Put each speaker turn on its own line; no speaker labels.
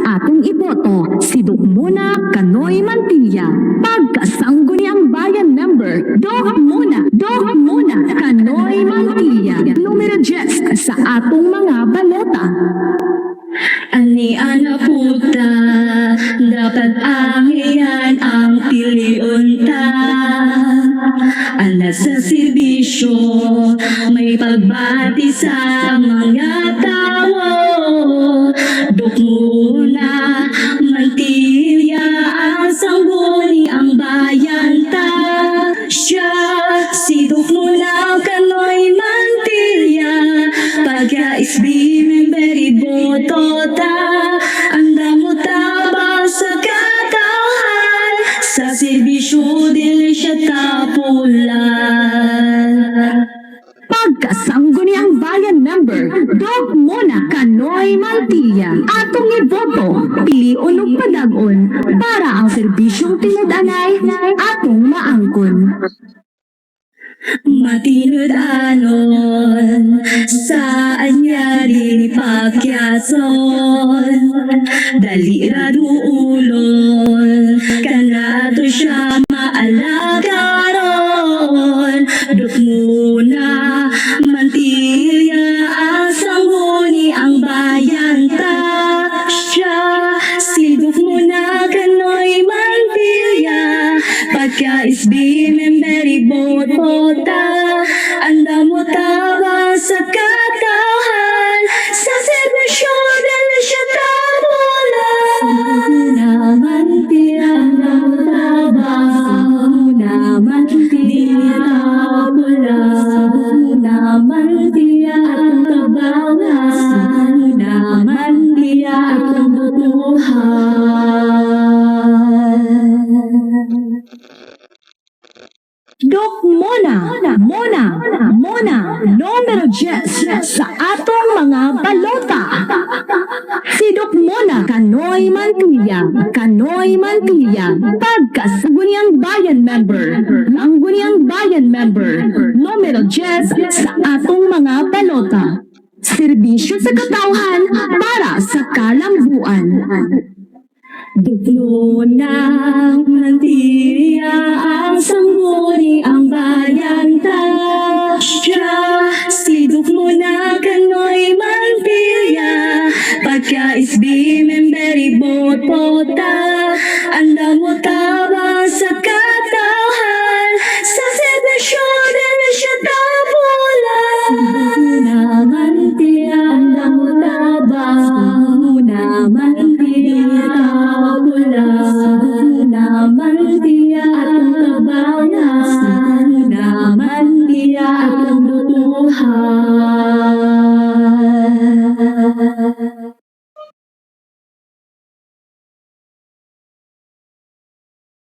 atong iboto si Dukmuna Kanoy Mantilla. Pagkasangguniang bayan member, Dukmuna Kanoy Mantilla. Numero 10 sa atong mga balota.
Ani ana puta, dapat ahiyan ang piliunta. Alas sa serbisyo, may pagbati sa mga tao. Dukmuna, Mantilla, ang sangguni ang bayan ta. Siya, si Dukmuna Kanoy Mantilla, pagka-SB member iboto ta. Anda mo tabang sa katauhan, sa serbisyo dili siya tapulan.
Pagkasangguniang bayan member, Dukmuna Kanoy Mantilla. Atong iboto, piliun ug padagon para ang serbisyong tinud-anay atong maangkon.
Matinod anon sa anyari ni Pacquiason, dali ra duulon kanato siya maalagaron. Dukmuna Mantilla, ang sangguni ang bayan ta. Siya, si Dukmuna Kanoy Mantilla, pagka-SB member iboto ta. Anda mo tabang sa katauhan, sa serbisyo dili siya tapulan. Dukmuna Mantilla, anda mo tabang. Dukmuna Mantilla, tapulan. Dukmuna Mantilla, atong tabangan. Dukmuna Mantilla, atong tutuhan.
Dukmuna, numero 10 sa atong mga balota. Si Dukmuna Kanoy Mantilla, pagkasangguniang bayan member, numero 10 sa atong mga balota. Serbisyo sa katauhan para sa kalambuan.
Dukmuna Mantilla, ang sangguni ang bayan ta. Siya, si Dukmuna Kanoy Mantilla, pagka-SB